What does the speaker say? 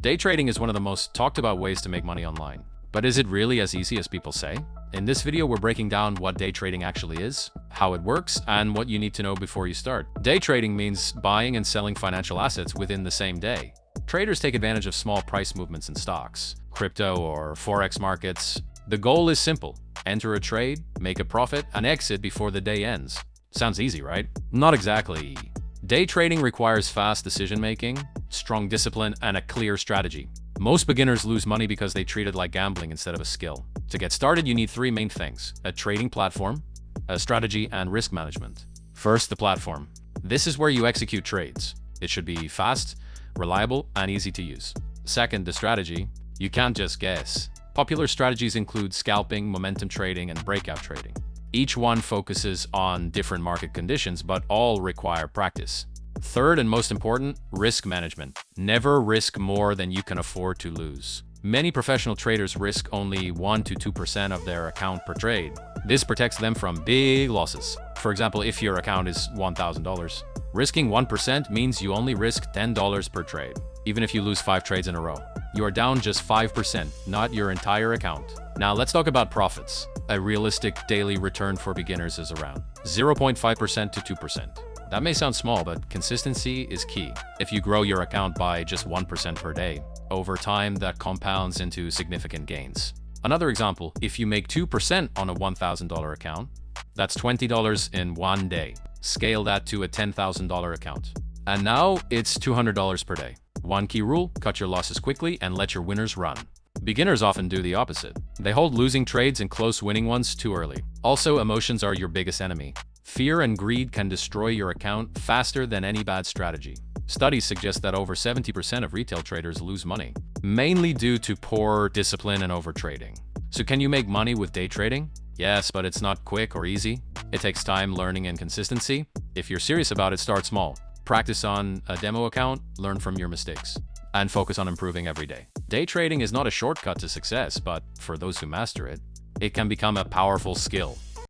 Day trading is one of the most talked about ways to make money online. But is it really as easy as people say? In this video, we're breaking down what day trading actually is, how it works, and what you need to know before you start. Day trading means buying and selling financial assets within the same day. Traders take advantage of small price movements in stocks, crypto, or forex markets. The goal is simple: enter a trade, make a profit, and exit before the day ends. Sounds easy, right? Not exactly. Day trading requires fast decision-making, strong discipline, and a clear strategy. Most beginners lose money because they treat it like gambling instead of a skill. To get started, you need three main things: a trading platform, a strategy, and risk management. First, the platform. This is where you execute trades. It should be fast, reliable, and easy to use. Second, the strategy. You can't just guess. Popular strategies include scalping, momentum trading, and breakout trading. Each one focuses on different market conditions, but all require practice. Third, and most important, risk management. Never risk more than you can afford to lose. Many professional traders risk only 1 to 2% of their account per trade. This protects them from big losses. For example, if your account is $1,000, risking 1% means you only risk $10 per trade. Even if you lose 5 trades in a row, you are down just 5%, not your entire account. Now let's talk about profits. A realistic daily return for beginners is around 0.5% to 2%. That may sound small, but consistency is key. If you grow your account by just 1% per day, over time that compounds into significant gains. Another example, if you make 2% on a $1,000 account, that's $20 in one day. Scale that to a $10,000 account, and now it's $200 per day. One key rule: cut your losses quickly and let your winners run. Beginners often do the opposite. They hold losing trades and close winning ones too early. Also, emotions are your biggest enemy. Fear and greed can destroy your account faster than any bad strategy. Studies suggest that over 70% of retail traders lose money, mainly due to poor discipline and overtrading. So can you make money with day trading? Yes, but it's not quick or easy. It takes time, learning, and consistency. If you're serious about it, start small. Practice on a demo account, learn from your mistakes, and focus on improving every day. Day trading is not a shortcut to success, but for those who master it, it can become a powerful skill.